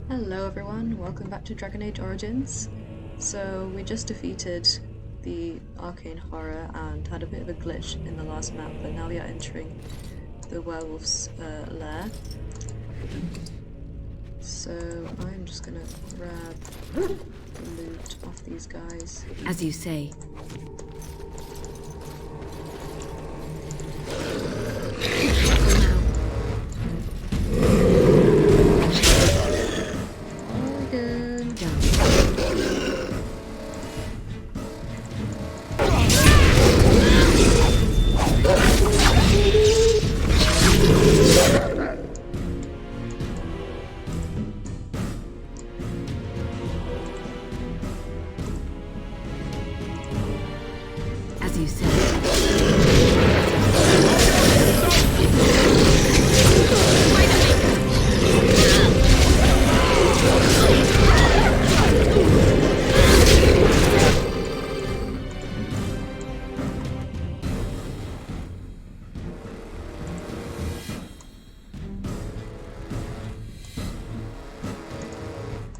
Hello everyone, welcome back to Dragon Age Origins. So we just defeated the arcane horror and had a bit of a glitch in the last map, but now we are entering the werewolf's lair. So I'm just gonna grab the loot off these guys. As you say. As you said.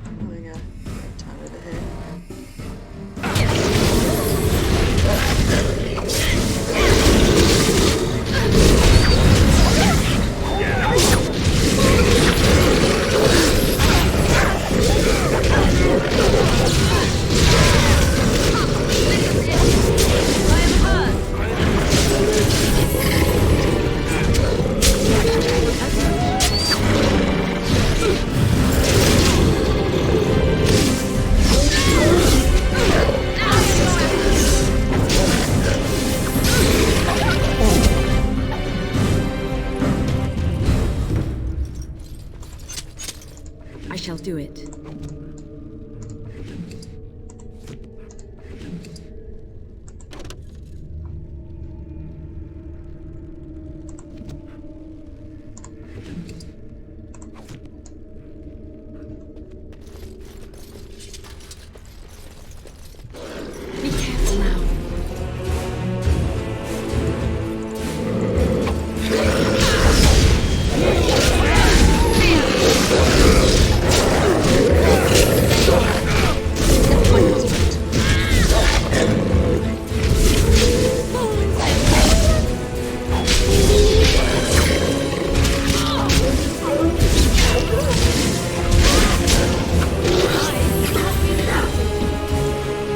Having a good time over here. I shall do it. Be careful now.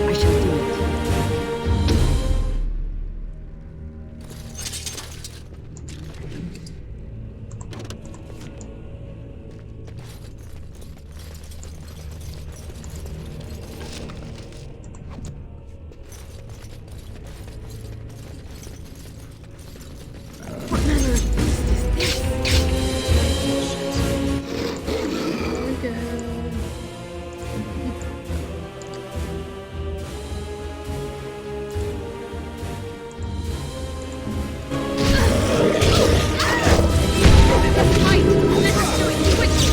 I shall do it. What manner of beast is this? There we go. Fight! Let us do it quickly!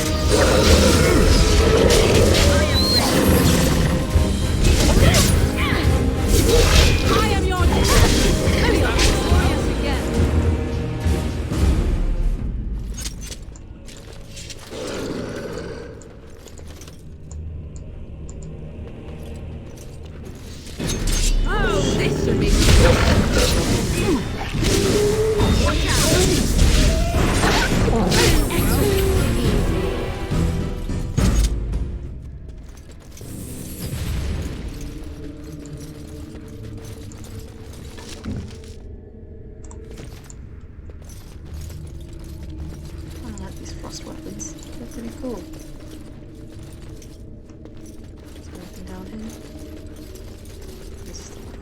I am your dad! Let me be glorious again! Oh, this should be watch I like these frost weapons. They're pretty cool. Is there anything down here? This is the way up.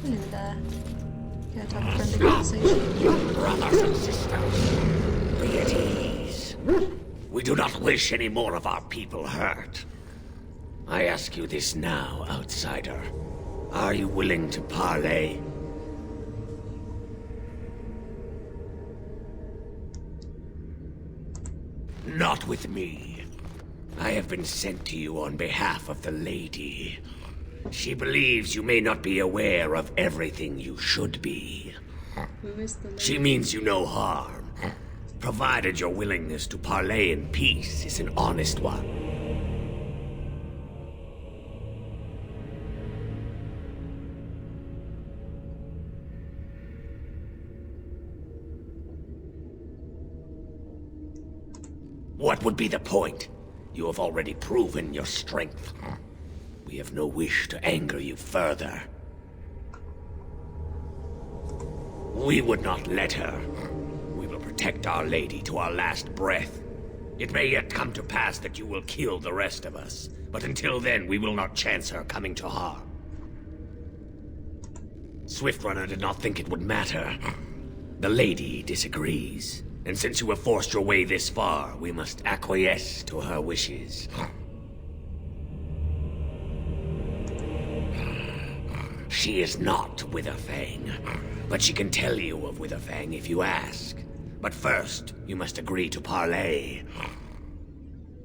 Hello there. Care to have a friendly conversation? Brothers and sisters, be at ease. We do not wish any more of our people hurt. I ask you this now, outsider. Are you willing to parley? Not with me. I have been sent to you on behalf of the lady. She believes you may not be aware of everything you should be. Who is the lady? She means you no harm, provided your willingness to parley in peace is an honest one. What would be the point? You have already proven your strength. We have no wish to anger you further. We would not let her. We will protect our lady to our last breath. It may yet come to pass that you will kill the rest of us, but until then we will not chance her coming to harm. Swiftrunner did not think it would matter. The lady disagrees, and since you have forced your way this far, we must acquiesce to her wishes. She is not Witherfang, but she can tell you of Witherfang if you ask. But first, you must agree to parley.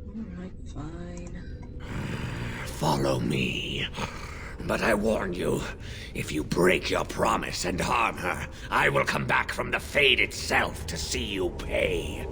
Alright, fine. Follow me. But I warn you, if you break your promise and harm her, I will come back from the Fade itself to see you pay.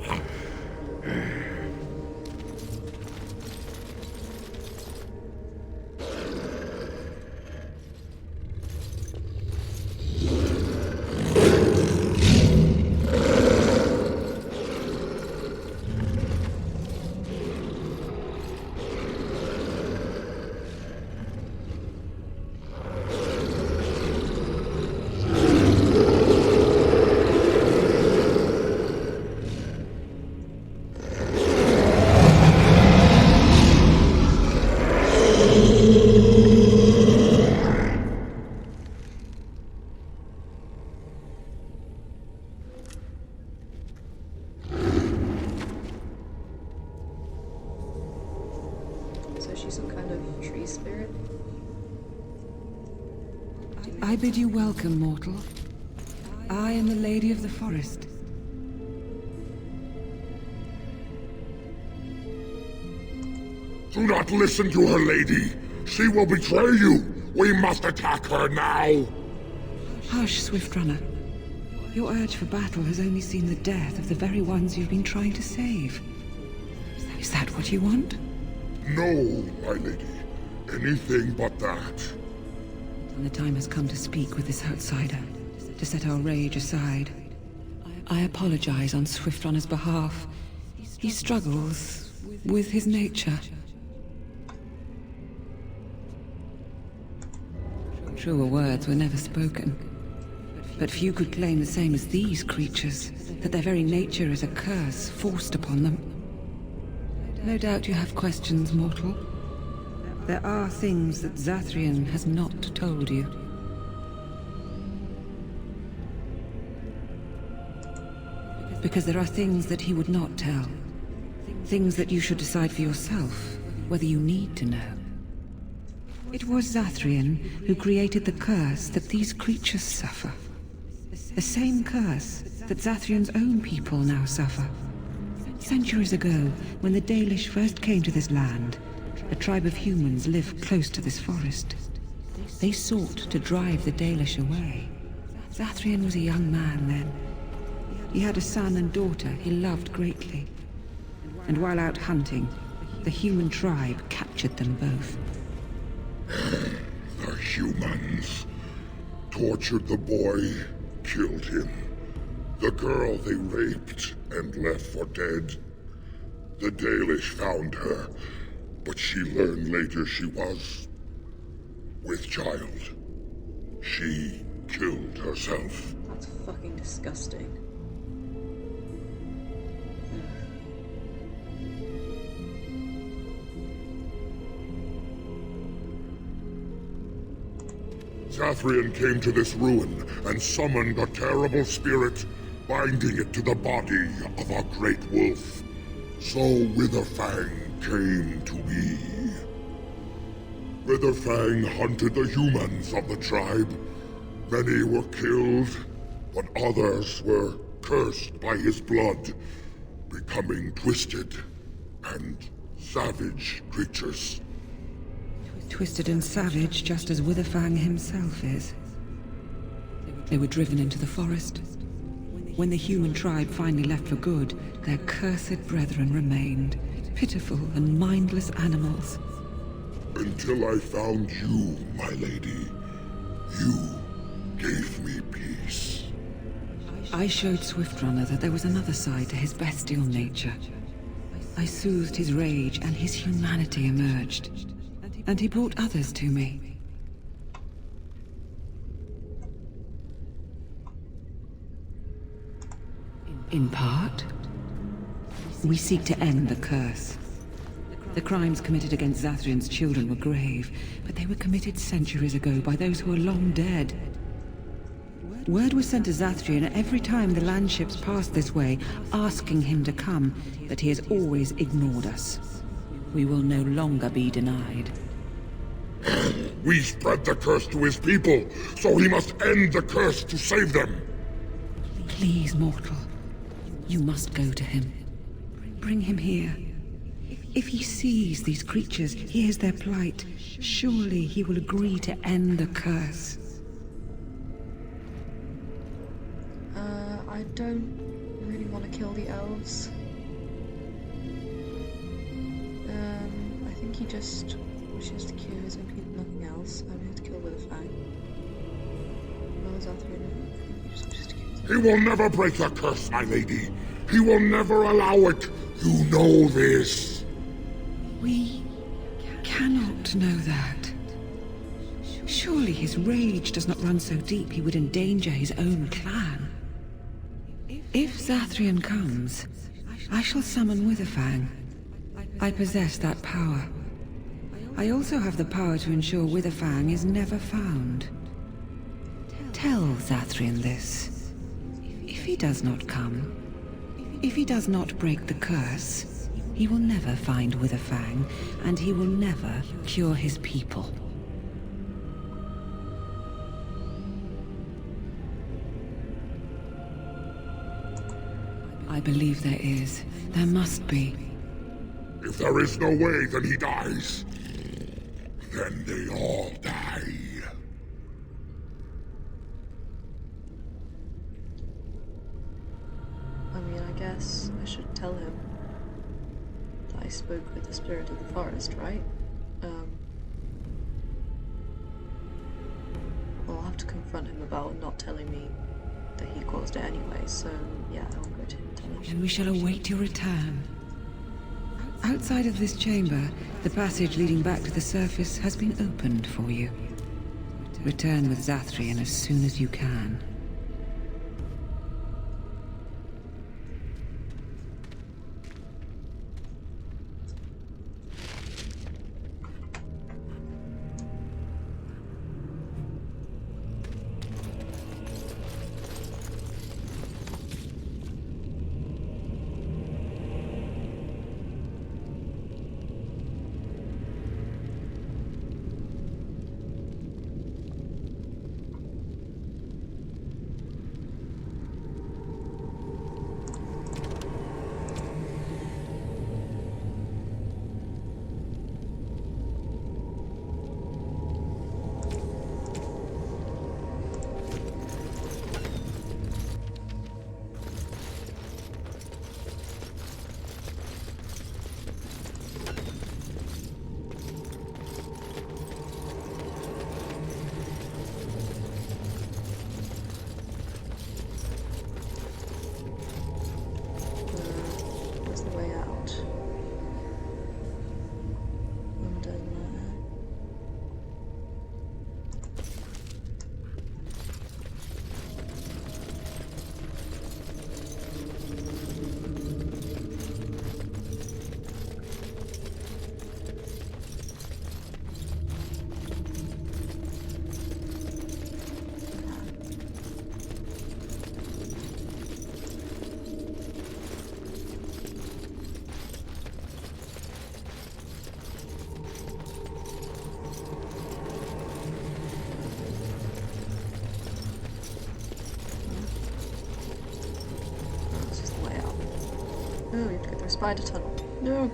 So she's some kind of tree spirit? I bid you welcome, mortal. I am the Lady of the Forest. Do not listen to her, lady. She will betray you. We must attack her now. Hush, Swiftrunner. Your urge for battle has only seen the death of the very ones you've been trying to save. Is that what you want? No, my lady. Anything but that. And the time has come to speak with this outsider, to set our rage aside. I apologize on Swiftrunner's behalf. He struggles with his nature. Truer words were never spoken. But few could claim the same as these creatures, that their very nature is a curse forced upon them. No doubt you have questions, mortal. There are things that Zathrian has not told you. Because there are things that he would not tell. Things that you should decide for yourself, whether you need to know. It was Zathrian who created the curse that these creatures suffer. The same curse that Zathrian's own people now suffer. Centuries ago, when the Dalish first came to this land, a tribe of humans lived close to this forest. They sought to drive the Dalish away. Zathrian was a young man then. He had a son and daughter he loved greatly. And while out hunting, the human tribe captured them both. The humans tortured the boy, killed him. The girl they raped and left for dead. The Dalish found her, but she learned later she was with child. She killed herself. That's fucking disgusting. Zathrian came to this ruin and summoned a terrible spirit, binding it to the body of a great wolf. So Witherfang came to be. Witherfang hunted the humans of the tribe. Many were killed, but others were cursed by his blood, becoming twisted and savage creatures. Twisted and savage, just as Witherfang himself is. They were driven into the forest. When the human tribe finally left for good, their cursed brethren remained, pitiful and mindless animals. Until I found you, my lady. You gave me peace. I showed Swiftrunner that there was another side to his bestial nature. I soothed his rage and his humanity emerged. And he brought others to me. In part, we seek to end the curse. The crimes committed against Zathrian's children were grave, but they were committed centuries ago by those who are long dead. Word was sent to Zathrian every time the landships passed this way, asking him to come, but he has always ignored us. We will no longer be denied. We spread the curse to his people, so he must end the curse to save them. Please, mortal. You must go to him. Bring him here. If he sees these creatures, hears their plight, surely he will agree to end the curse. I don't really want to kill the elves. I think he just wishes to cure his own people, nothing else. I'm here to kill Witherfang. Well, Zathrian, I think he just wishes to cure his He will never break the curse, my lady. He will never allow it. You know this. We cannot know that. Surely his rage does not run so deep he would endanger his own clan. If Zathrian comes, I shall summon Witherfang. I possess that power. I also have the power to ensure Witherfang is never found. Tell Zathrian this. If he does not come, if he does not break the curse, he will never find Witherfang, and he will never cure his people. I believe there is. There must be. If there is no way, then he dies. Then they all die. I mean, I guess I should tell him that I spoke with the spirit of the forest, right? Well, I'll have to confront him about not telling me that he caused it anyway, so yeah, I'll go to him and tell him. And we shall await your return. Outside of this chamber, the passage leading back to the surface has been opened for you. Return with Zathrian as soon as you can. spider tunnel. No.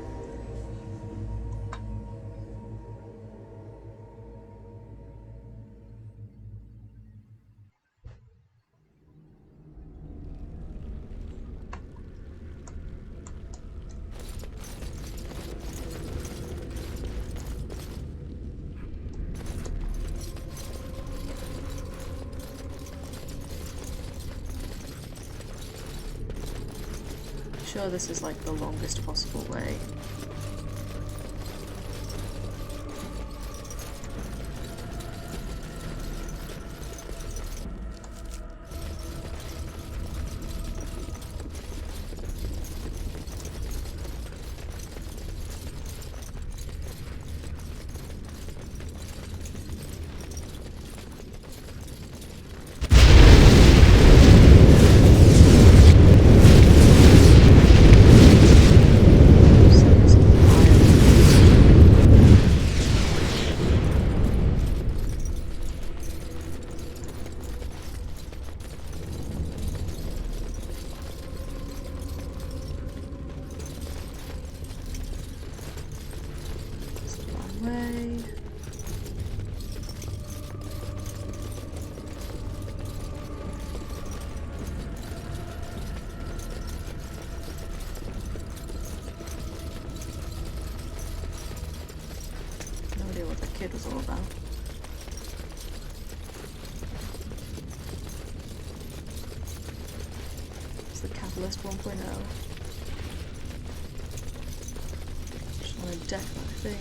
Sure, this is like the longest possible way. What the kid was all about. It's the Catalyst 1.0. Just want to deck that thing.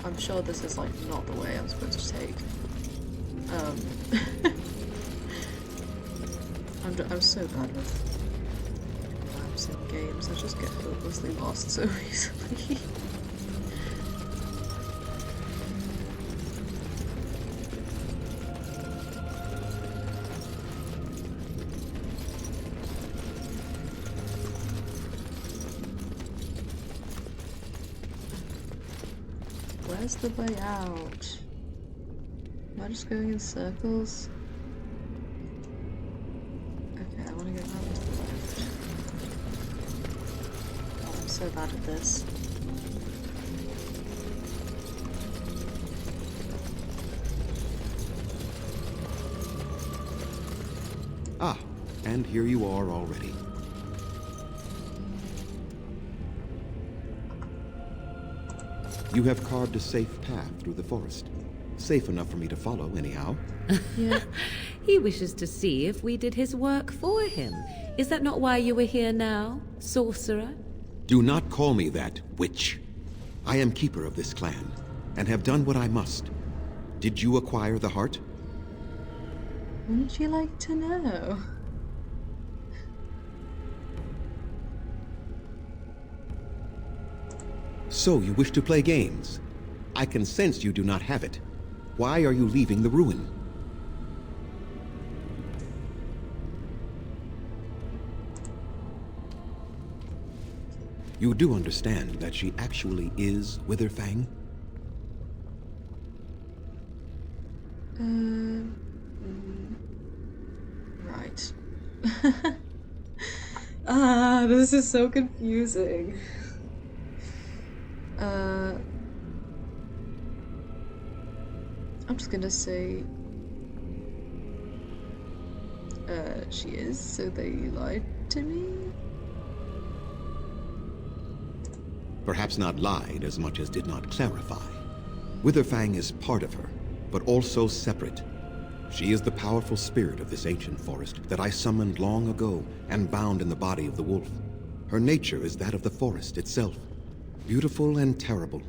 I'm sure this is like not the way I'm supposed to take. I'm so bad with maps and games. I just get hopelessly lost so easily. Where's the way out? Am I just going in circles? Okay, I want to get around to the left. Oh, I'm so bad at this. Ah, and here you are already. You have carved a safe path through the forest. Safe enough for me to follow, anyhow. Yeah. He wishes to see if we did his work for him. Is that not why you were here now, sorcerer? Do not call me that, witch. I am keeper of this clan, and have done what I must. Did you acquire the heart? Wouldn't you like to know? So you wish to play games? I can sense you do not have it. Why are you leaving the ruin? You do understand that she actually is Witherfang? Right. This is so confusing. I'm just gonna say she is, so they lied to me? Perhaps not lied as much as did not clarify. Witherfang is part of her, but also separate. She is the powerful spirit of this ancient forest that I summoned long ago and bound in the body of the wolf. Her nature is that of the forest itself. Beautiful and terrible,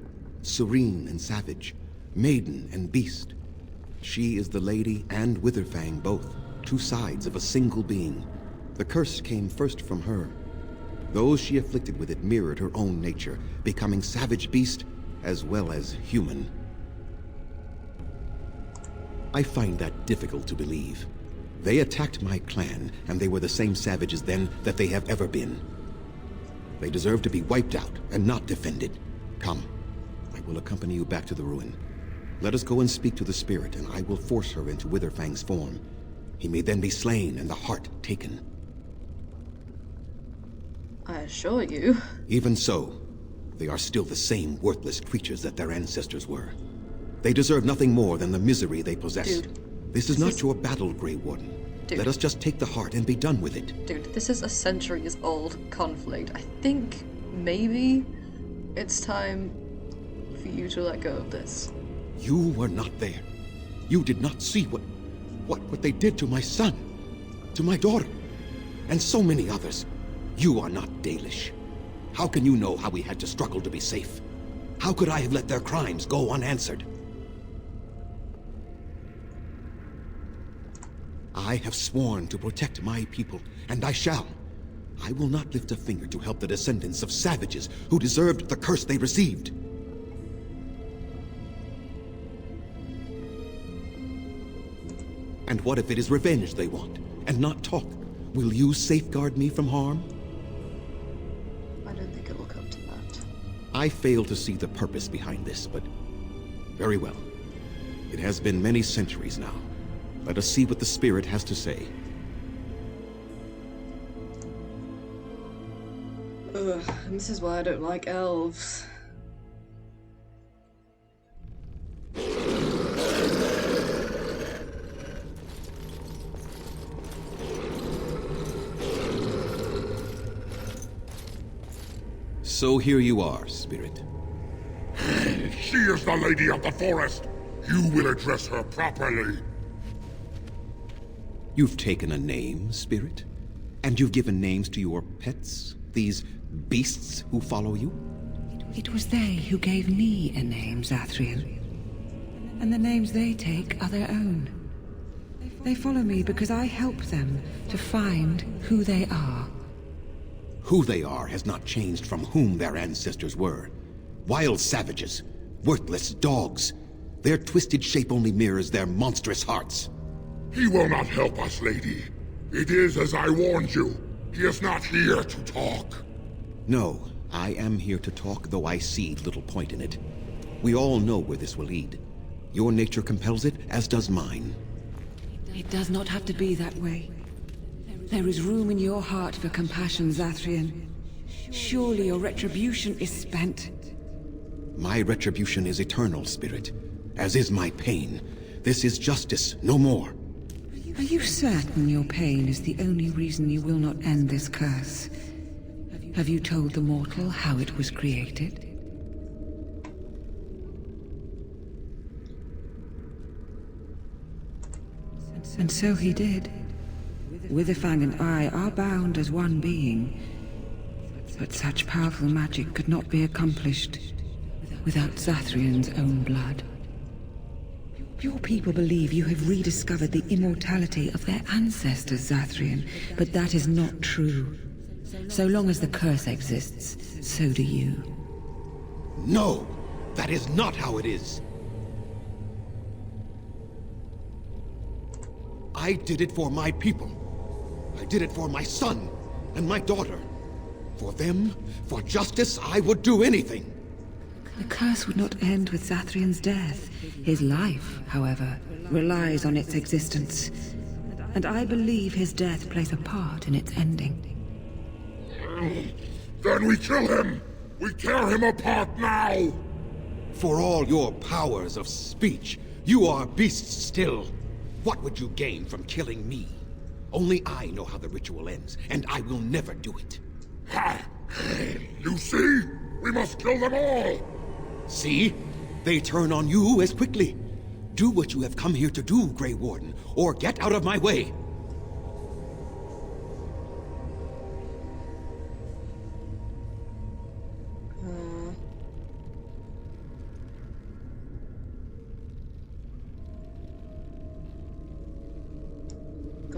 serene and savage, maiden and beast. She is the lady and Witherfang both, two sides of a single being. The curse came first from her. Those she afflicted with it mirrored her own nature, becoming savage beast as well as human. I find that difficult to believe. They attacked my clan, and they were the same savages then that they have ever been. They deserve to be wiped out and not defended. Come, I will accompany you back to the ruin. Let us go and speak to the spirit, and I will force her into Witherfang's form. He may then be slain and the heart taken. I assure you. Even so, they are still the same worthless creatures that their ancestors were. They deserve nothing more than the misery they possess. Dude, this is not your battle, Grey Warden. Dude. Let us just take the heart and be done with it. Dude, this is a centuries-old conflict. I think maybe it's time for you to let go of this. You were not there. You did not see what they did to my son, to my daughter, and so many others. You are not Dalish. How can you know how we had to struggle to be safe? How could I have let their crimes go unanswered? I have sworn to protect my people, and I shall. I will not lift a finger to help the descendants of savages who deserved the curse they received. And what if it is revenge they want, and not talk? Will you safeguard me from harm? I don't think it will come to that. I fail to see the purpose behind this, but very well. It has been many centuries now. Let us see what the spirit has to say. Ugh, and this is why I don't like elves. So here you are, spirit. She is the lady of the forest. You will address her properly. You've taken a name, spirit? And you've given names to your pets? These beasts who follow you? It was they who gave me a name, Zathrian. And the names they take are their own. They follow me because I help them to find who they are. Who they are has not changed from whom their ancestors were. Wild savages, worthless dogs. Their twisted shape only mirrors their monstrous hearts. He will not help us, lady. It is as I warned you. He is not here to talk. No, I am here to talk, though I see little point in it. We all know where this will lead. Your nature compels it, as does mine. It does not have to be that way. There is room in your heart for compassion, Zathrian. Surely your retribution is spent. My retribution is eternal, spirit, as is my pain. This is justice, no more. Are you certain your pain is the only reason you will not end this curse? Have you told the mortal how it was created? And so he did. Witherfang and I are bound as one being. But such powerful magic could not be accomplished without Zathrian's own blood. Your people believe you have rediscovered the immortality of their ancestors, Zathrian, but that is not true. So long as the curse exists, so do you. No! That is not how it is! I did it for my people. I did it for my son and my daughter. For them, for justice, I would do anything. The curse would not end with Zathrian's death. His life, however, relies on its existence. And I believe his death plays a part in its ending. Then we kill him! We tear him apart now! For all your powers of speech, you are beasts still. What would you gain from killing me? Only I know how the ritual ends, and I will never do it. Ha! You see? We must kill them all! See? They turn on you as quickly. Do what you have come here to do, Grey Warden, or get out of my way.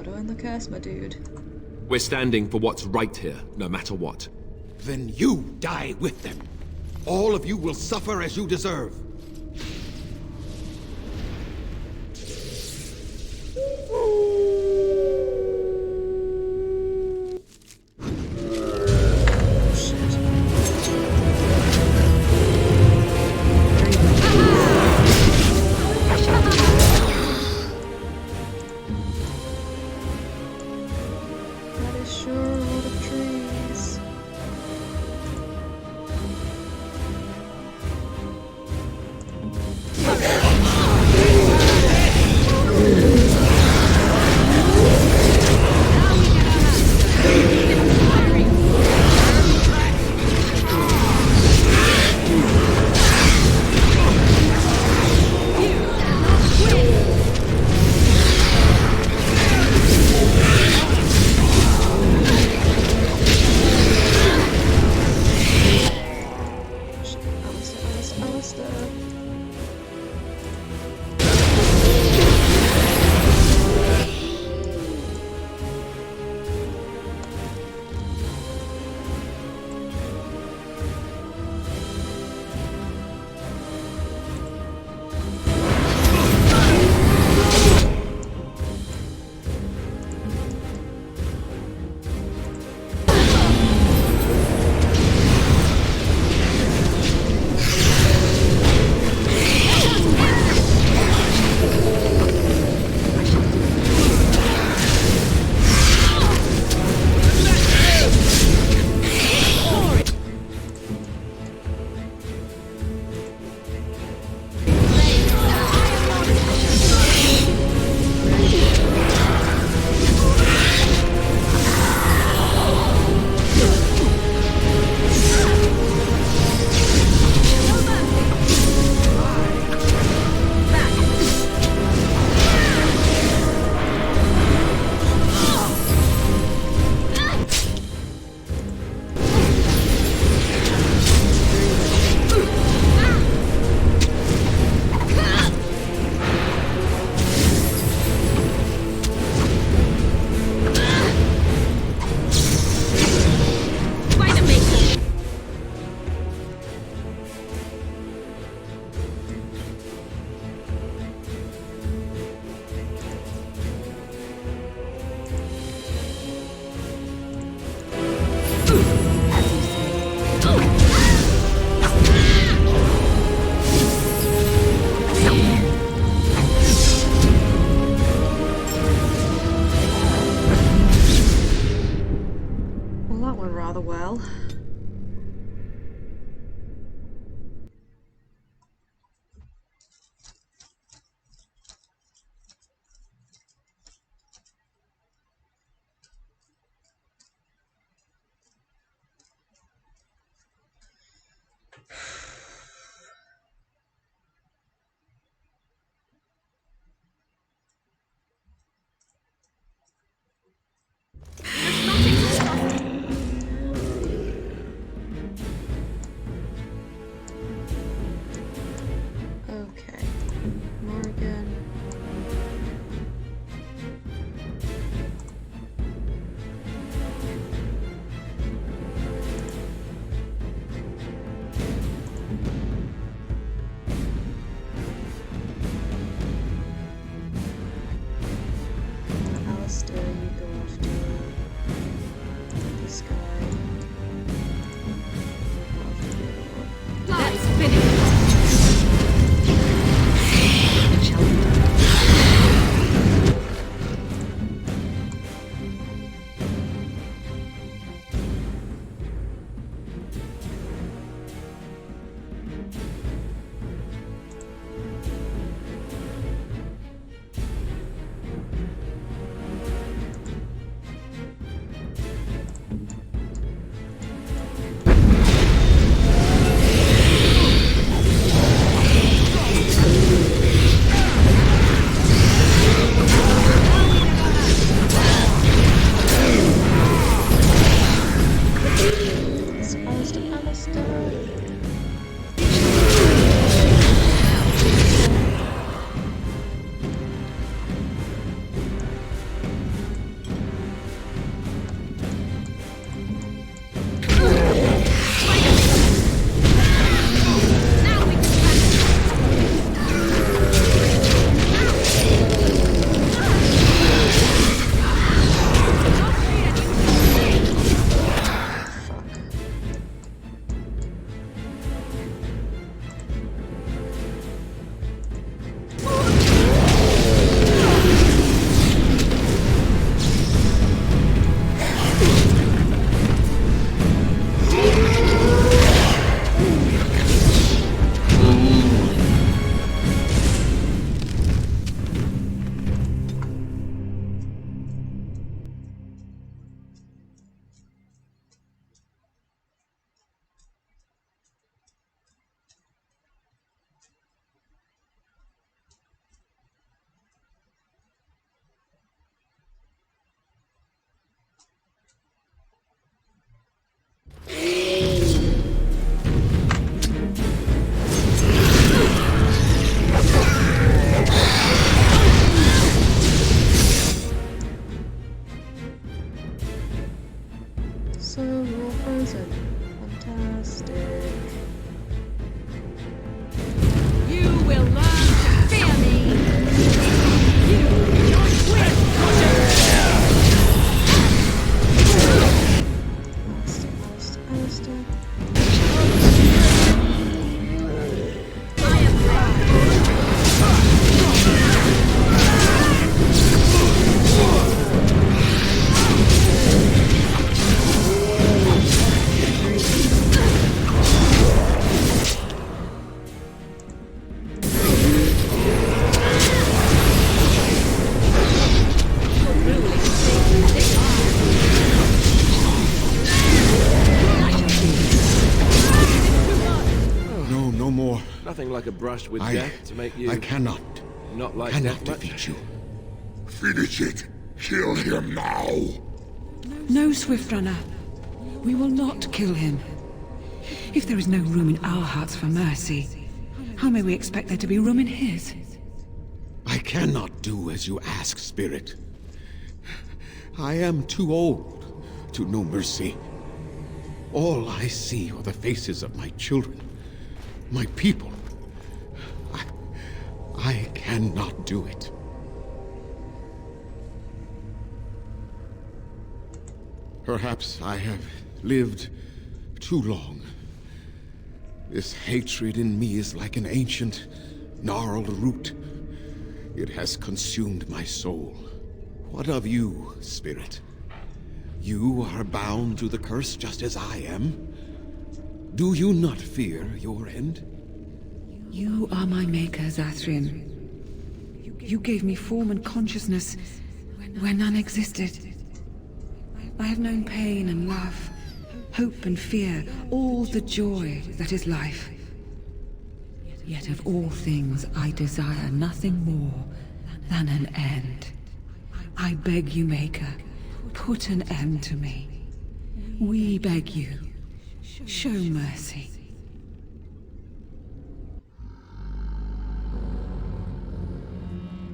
Gotta earn the curse, my dude. We're standing for what's right here, no matter what. Then you die with them. All of you will suffer as you deserve. That is sure a lot of trees. brush with death to make you I cannot not like cannot death much? defeat you. Finish it! Kill him now! No, Swift Runner. We will not kill him. If there is no room in our hearts for mercy, how may we expect there to be room in his? I cannot do as you ask, Spirit. I am too old to know mercy. All I see are the faces of my children, my people. I cannot do it. Perhaps I have lived too long. This hatred in me is like an ancient, gnarled root. It has consumed my soul. What of you, Spirit? You are bound to the curse just as I am. Do you not fear your end? You are my maker, Zathrian. You gave me form and consciousness where none existed. I have known pain and love, hope and fear, all the joy that is life. Yet of all things I desire nothing more than an end. I beg you, Maker, put an end to me. We beg you, show mercy.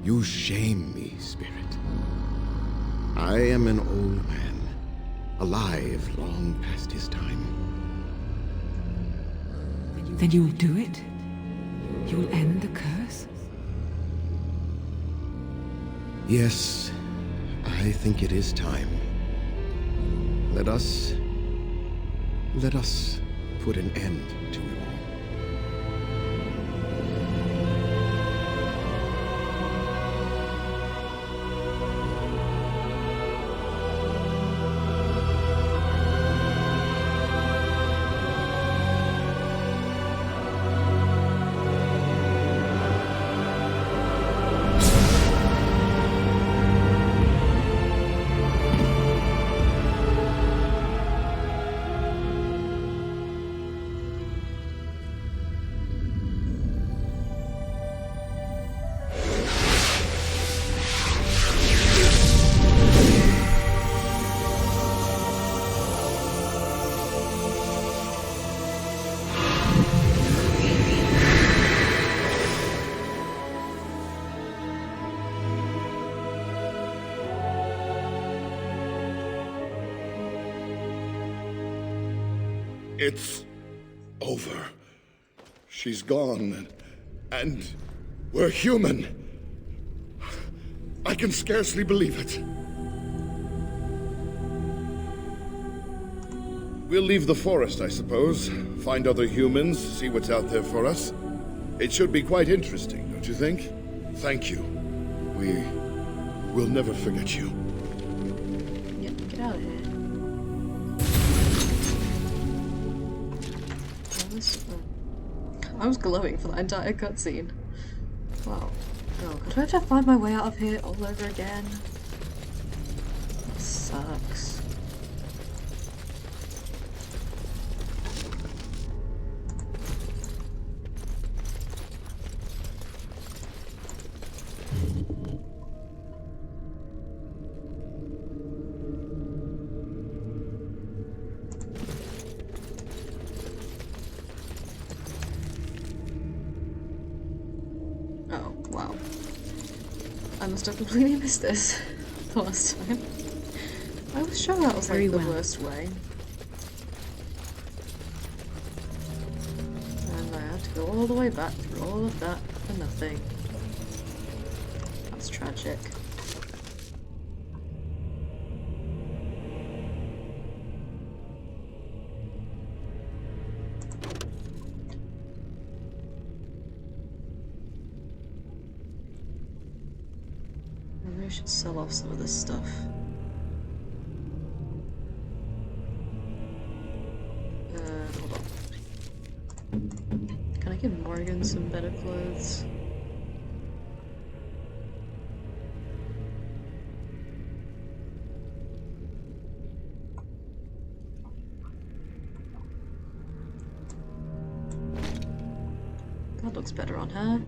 You shame me, Spirit. I am an old man, alive long past his time. Then you will do it? You will end the curse? Yes, I think it is time. Let us put an end to it all. It's over. She's gone, and we're human. I can scarcely believe it. We'll leave the forest, I suppose. Find other humans, see what's out there for us. It should be quite interesting, don't you think? Thank you. We'll never forget you. Yep, get out of here. I was glowing for that entire cutscene. Wow. Oh god, do I have to find my way out of here all over again? That sucks. Oh, wow. I must have completely missed this the last time. I was sure that was like Very the well. worst way. And I had to go all the way back through all of that for nothing. That's tragic. Maybe I should sell off some of this stuff. Hold on. Can I give Morgan some better clothes? God, look looks better on her.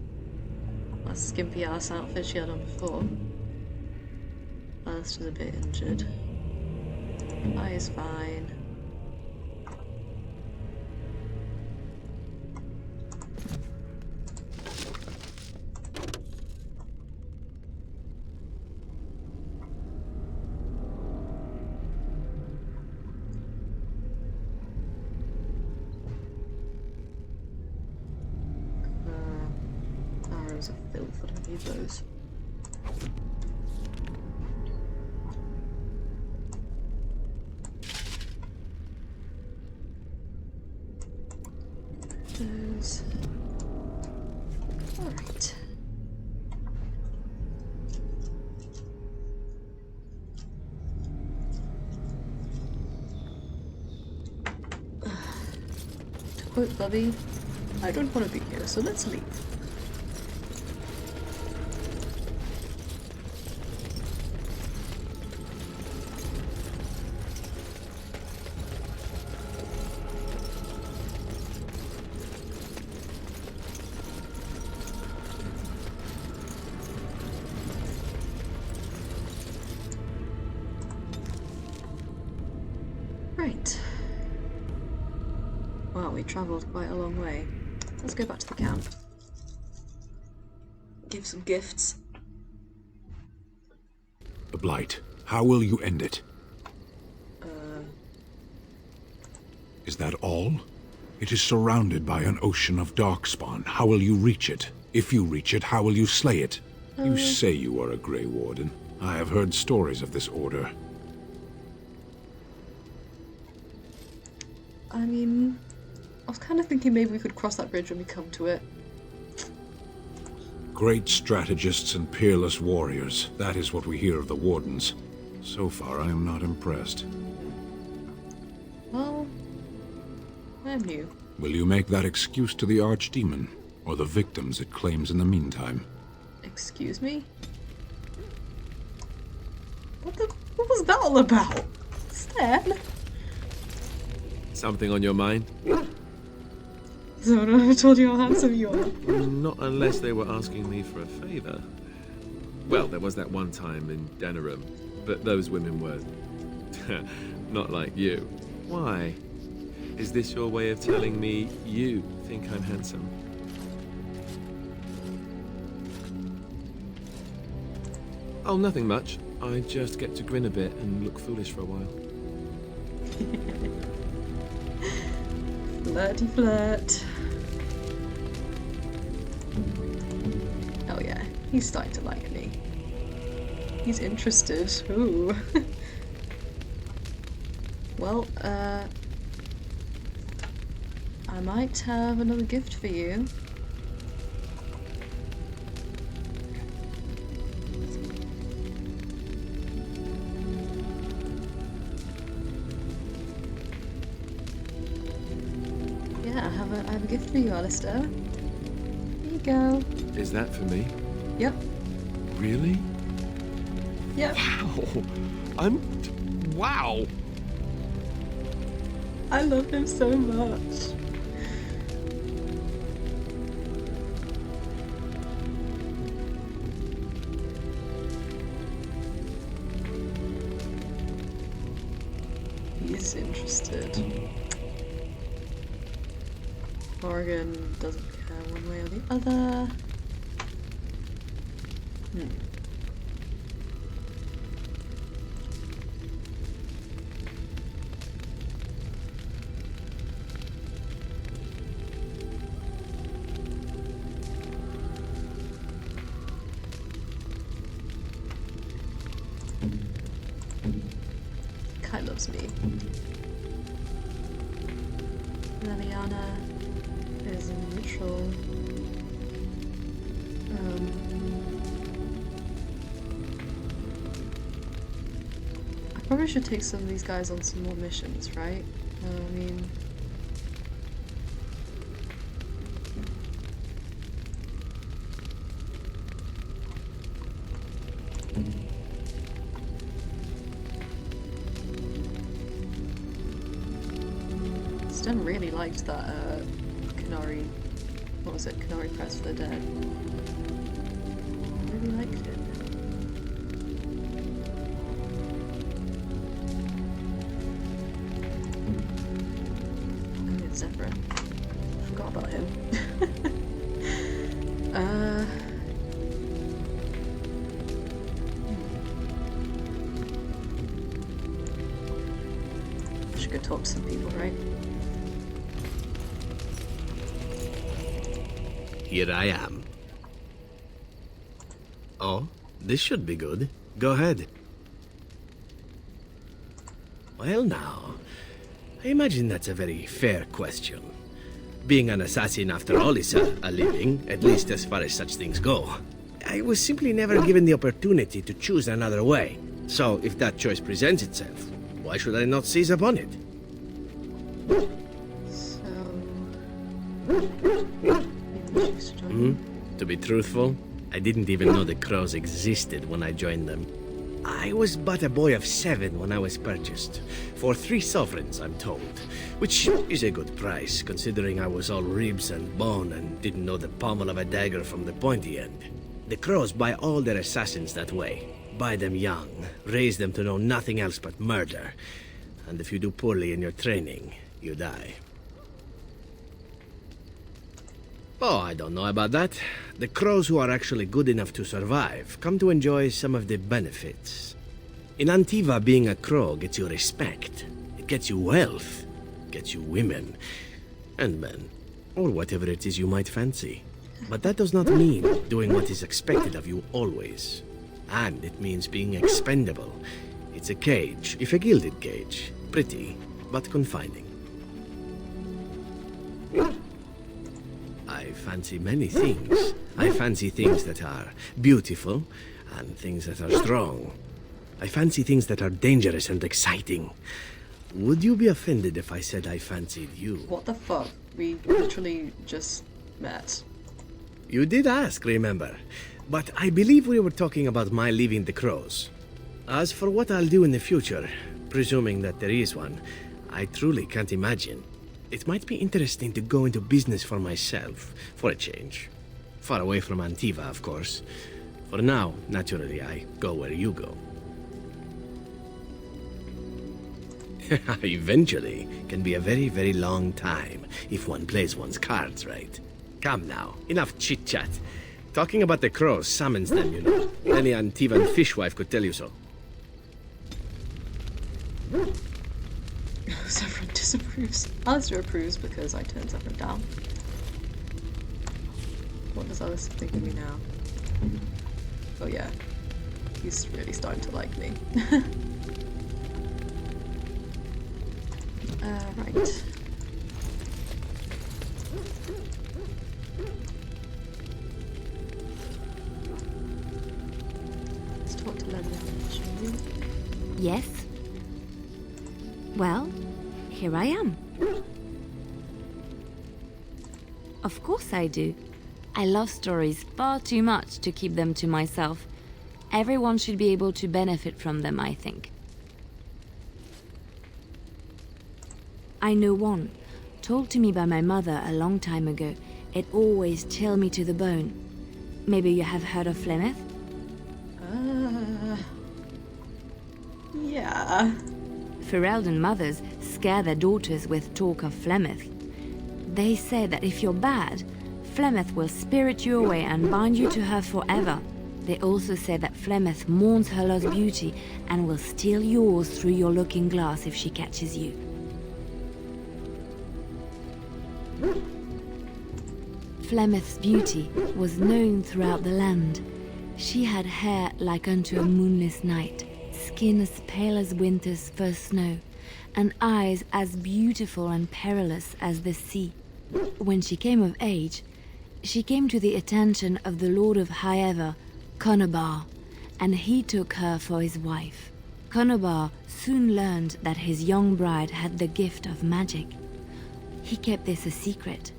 That skimpy ass outfit she had on before. Alistair's a bit injured. Eye is fine. Arrows of filth, I don't need those. Those. Alright. To quote Bubby, I don't want to be here, so let's leave. Right. Wow, we travelled quite a long way. Let's go back to the camp. Give some gifts. The Blight. How will you end it? Is that all? It is surrounded by an ocean of darkspawn. How will you reach it? If you reach it, how will you slay it? You say you are a Grey Warden. I have heard stories of this order. I mean, I was kind of thinking maybe we could cross that bridge when we come to it. Great strategists and peerless warriors. That is what we hear of the Wardens. So far, I am not impressed. Well, I'm new. Will you make that excuse to the Archdemon, or the victims it claims in the meantime? Excuse me? What was that all about? Stan? Something on your mind? Someone ever told you how handsome you are? Not unless they were asking me for a favor. Well, there was that one time in Denerim, but those women were not like you. Why? Is this your way of telling me you think I'm handsome? Oh, nothing much. I just get to grin a bit and look foolish for a while. Flirty flirt. Oh yeah, he's starting to like me. He's interested. Ooh. Well, I might have another gift for you. Yeah, I have a gift for you, Alistair. Here you go. Is that for me? Yep. Really? Yep. Wow. Wow. I love him so much. He's interested. Morgan doesn't care one way or the other. Kai loves me. Liliana is neutral. I probably should take some of these guys on some more missions, right? I mean... Stan really liked that Canary, what was it? Canary Press for the Dead. I really liked it. Oh, it's Zephyr. Forgot about him. I should go talk to some people, right? Here I am. Oh, this should be good. Go ahead. Well now, I imagine that's a very fair question. Being an assassin after all is a living, at least as far as such things go. I was simply never given the opportunity to choose another way. So if that choice presents itself, why should I not seize upon it? To be truthful, I didn't even know the crows existed when I joined them. I was but a boy of 7 when I was purchased, for 3 sovereigns, I'm told, which is a good price, considering I was all ribs and bone and didn't know the pommel of a dagger from the pointy end. The crows buy all their assassins that way. Buy them young, raise them to know nothing else but murder, and if you do poorly in your training, you die. Oh, I don't know about that. The crows who are actually good enough to survive come to enjoy some of the benefits. In Antiva, being a crow gets you respect. It gets you wealth. Gets you women. And men. Or whatever it is you might fancy. But that does not mean doing what is expected of you always. And it means being expendable. It's a cage, if a gilded cage. Pretty, but confining. I fancy many things. I fancy things that are beautiful, and things that are strong. I fancy things that are dangerous and exciting. Would you be offended if I said I fancied you? What the fuck? We literally just met. You did ask, remember? But I believe we were talking about my leaving the crows. As for what I'll do in the future, presuming that there is one, I truly can't imagine. It might be interesting to go into business for myself, for a change. Far away from Antiva, of course. For now, naturally, I go where you go. Eventually can be a very, very long time, if one plays one's cards right. Come now, enough chit-chat. Talking about the crows summons them, you know. Any Antivan fishwife could tell you so. Zephyr disapproves. Alistair approves because I turned Zephyr down. What does Alistair think of me now? Oh yeah, he's really starting to like me. Right. Let's talk to Lemon, shall we? Yes? Well, here I am. Of course I do. I love stories far too much to keep them to myself. Everyone should be able to benefit from them, I think. I know one, told to me by my mother a long time ago. It always chilled me to the bone. Maybe you have heard of Flemeth? Yeah. Ferelden mothers scare their daughters with talk of Flemeth. They say that if you're bad, Flemeth will spirit you away and bind you to her forever. They also say that Flemeth mourns her lost beauty and will steal yours through your looking glass if she catches you. Flemeth's beauty was known throughout the land. She had hair like unto a moonless night, skin as pale as winter's first snow, and eyes as beautiful and perilous as the sea. When she came of age, she came to the attention of the Lord of Highever, Conobar, and he took her for his wife. Conobar soon learned that his young bride had the gift of magic. He kept this a secret,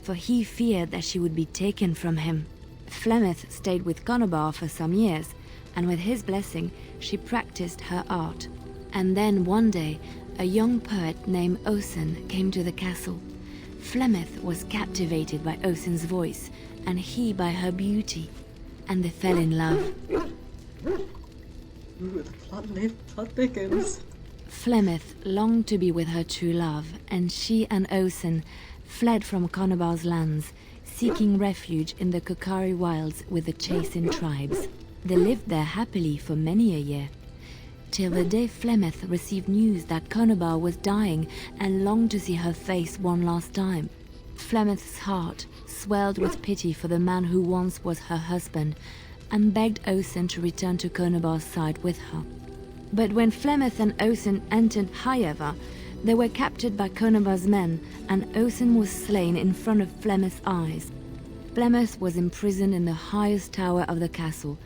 for he feared that she would be taken from him. Flemeth stayed with Conobar for some years, and with his blessing, she practiced her art. And then one day, a young poet named Osen came to the castle. Flemeth was captivated by Osen's voice, and he by her beauty, and they fell in love. Ooh, the plot thickens. Flemeth longed to be with her true love, and she and Osen fled from Conobar's lands, seeking refuge in the Kokari wilds with the Chasing tribes. They lived there happily for many a year, till the day Flemeth received news that Conobar was dying and longed to see her face one last time. Flemeth's heart swelled with pity for the man who once was her husband, and begged Osen to return to Conobar's side with her. But when Flemeth and Osen entered Hayeva, they were captured by Conobar's men, and Osen was slain in front of Flemeth's eyes. Flemeth was imprisoned in the highest tower of the castle,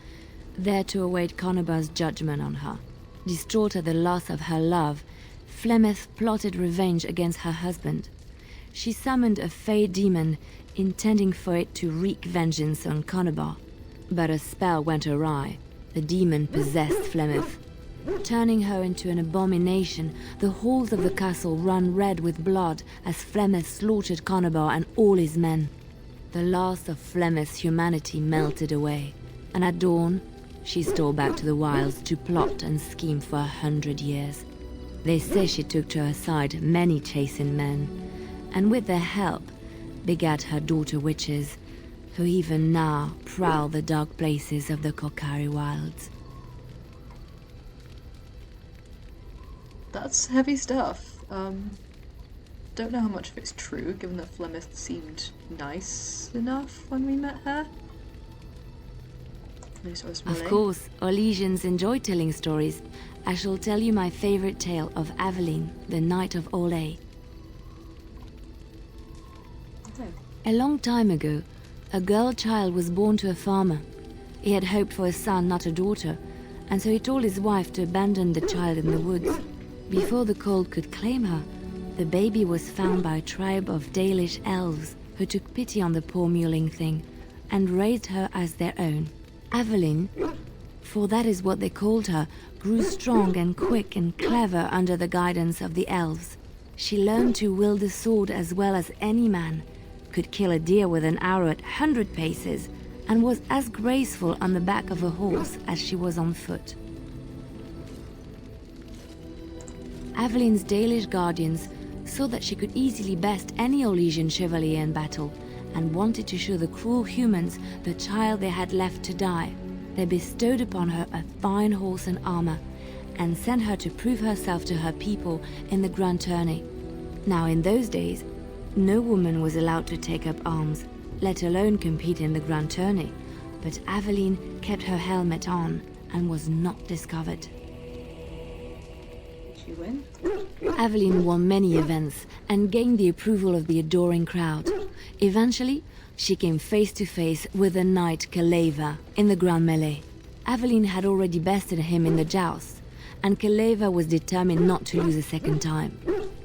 there to await Conobar's judgment on her. Distraught at the loss of her love, Flemeth plotted revenge against her husband. She summoned a fey demon, intending for it to wreak vengeance on Conobar. But a spell went awry. The demon possessed Flemeth. Turning her into an abomination, the halls of the castle ran red with blood as Flemeth slaughtered Conobar and all his men. The last of Flemeth's humanity melted away, and at dawn, she stole back to the wilds to plot and scheme for 100 years. They say she took to her side many Chasing men, and with their help, begat her daughter witches, who even now prowl the dark places of the Kokari wilds. That's heavy stuff. Don't know how much of it's true, given that Flemeth seemed nice enough when we met her. Of course, Orlesians enjoy telling stories. I shall tell you my favorite tale of Aveline, the Knight of Olay. Okay. A long time ago, a girl child was born to a farmer. He had hoped for a son, not a daughter, and so he told his wife to abandon the child in the woods. Before the cold could claim her, the baby was found by a tribe of Dalish elves who took pity on the poor mewling thing and raised her as their own. Aveline, for that is what they called her, grew strong and quick and clever under the guidance of the elves. She learned to wield the sword as well as any man, could kill a deer with an arrow at 100 paces, and was as graceful on the back of a horse as she was on foot. Aveline's Dalish guardians saw that she could easily best any Orlesian chevalier in battle, and wanted to show the cruel humans the child they had left to die. They bestowed upon her a fine horse and armor, and sent her to prove herself to her people in the grand tourney. Now in those days, no woman was allowed to take up arms, let alone compete in the grand tourney, but Aveline kept her helmet on and was not discovered. She win? Aveline won many events and gained the approval of the adoring crowd. Eventually, she came face to face with the knight Kaleva in the grand melee. Aveline had already bested him in the joust, and Kaleva was determined not to lose a second time.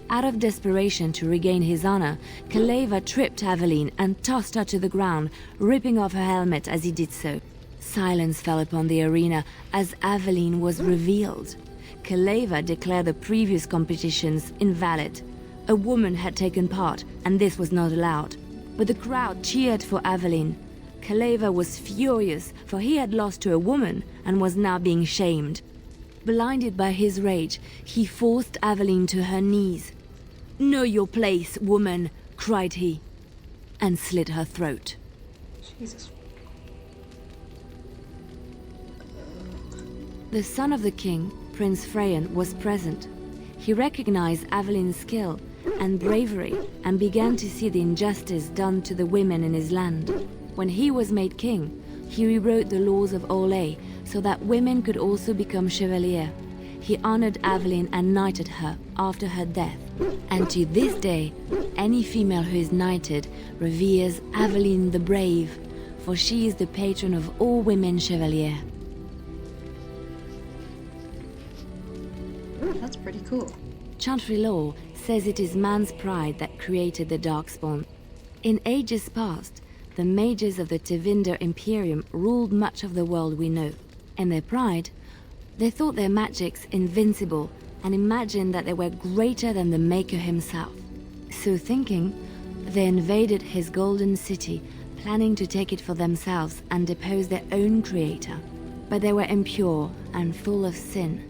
Out of desperation to regain his honor, Kaleva tripped Aveline and tossed her to the ground, ripping off her helmet as he did so. Silence fell upon the arena as Aveline was revealed. Kaleva declared the previous competitions invalid. A woman had taken part, and this was not allowed. But the crowd cheered for Aveline. Kaleva was furious, for he had lost to a woman and was now being shamed. Blinded by his rage, he forced Aveline to her knees. "Know your place, woman," cried he, and slit her throat. Jesus. The son of the king, Prince Freyan, was present. He recognized Aveline's skill and bravery and began to see the injustice done to the women in his land. When he was made king, he rewrote the laws of Olay so that women could also become chevalier. He honored Aveline and knighted her after her death. And to this day, any female who is knighted reveres Aveline the Brave, for she is the patron of all women chevalier. That's pretty cool. Chantry law says it is man's pride that created the Darkspawn. In ages past, the mages of the Tevinder Imperium ruled much of the world we know. In their pride, they thought their magics invincible and imagined that they were greater than the Maker himself. So thinking, They invaded his golden city, planning to take it for themselves and depose their own creator. But they were impure and full of sin.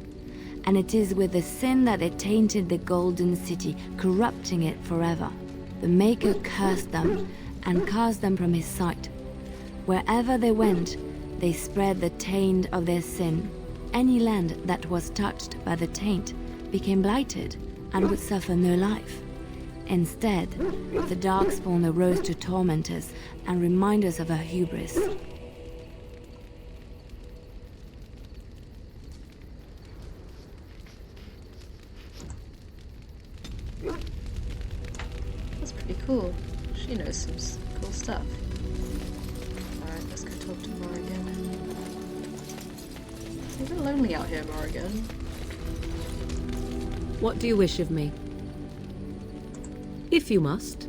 And it is with the sin that they tainted the golden city, corrupting it forever. The Maker cursed them and cast them from his sight. Wherever they went, they spread the taint of their sin. Any land that was touched by the taint became blighted and would suffer no life. Instead, the Darkspawn arose to torment us and remind us of our hubris. That's pretty cool. She knows some cool stuff. Alright, let's go talk to Morrigan. It's a bit lonely out here, Morrigan. What do you wish of me? If you must.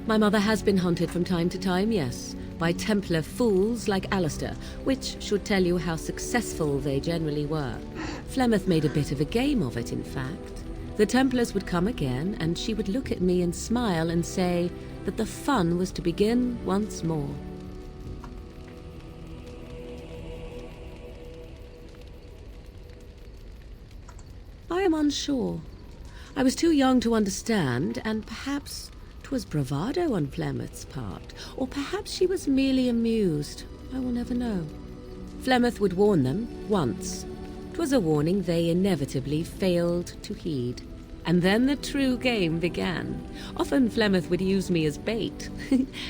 My mother has been hunted from time to time, yes, by Templar fools like Alistair, which should tell you how successful they generally were. Flemeth made a bit of a game of it, in fact. The Templars would come again, and she would look at me and smile and say that the fun was to begin once more. I am unsure. I was too young to understand, and perhaps 'twas bravado on Flemeth's part, or perhaps she was merely amused. I will never know. Flemeth would warn them once. 'Twas a warning they inevitably failed to heed. And then the true game began. Often Flemeth would use me as bait,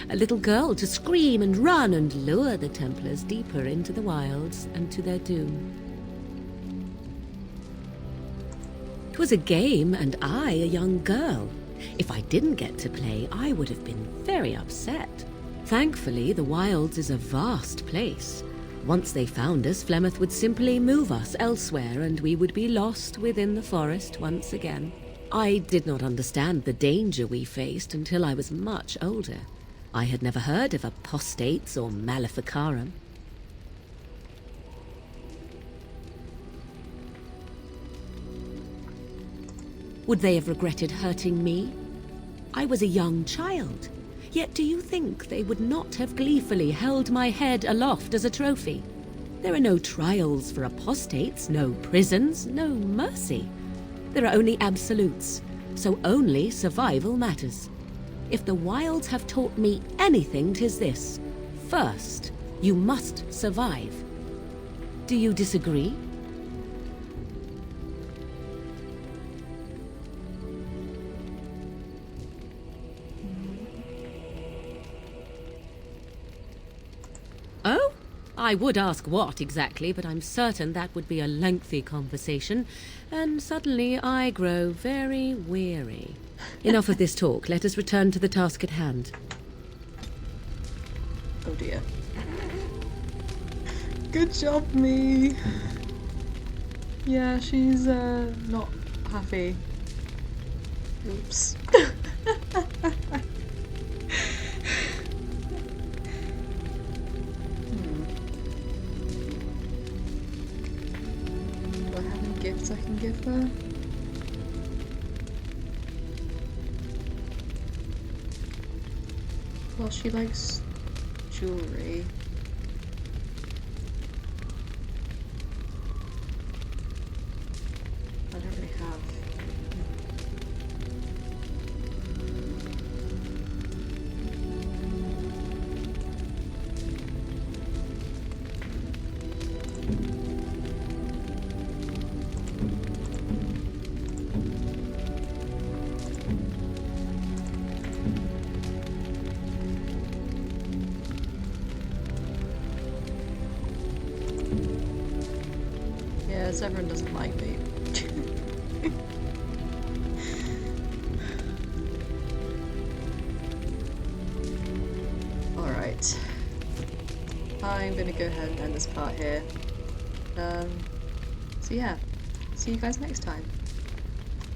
a little girl to scream and run and lure the Templars deeper into the wilds and to their doom. 'Twas a game, and I a young girl. If I didn't get to play, I would have been very upset. Thankfully, the wilds is a vast place. Once they found us, Flemeth would simply move us elsewhere, and we would be lost within the forest once again. I did not understand the danger we faced until I was much older. I had never heard of apostates or maleficarum. Would they have regretted hurting me? I was a young child. Yet do you think they would not have gleefully held my head aloft as a trophy? There are no trials for apostates, no prisons, no mercy. There are only absolutes, so only survival matters. If the wilds have taught me anything, 'tis this. First, you must survive. Do you disagree? Oh? I would ask what exactly, but I'm certain that would be a lengthy conversation, and suddenly I grow very weary. Enough of this talk. Let us return to the task at hand. Oh dear. Good job, me. Yeah, she's not happy. Oops. Do I have any gifts I can give her? Well, she likes jewelry. I don't really have. Yes, everyone doesn't like me. Alright. I'm gonna go ahead and end this part here. So yeah, see you guys next time.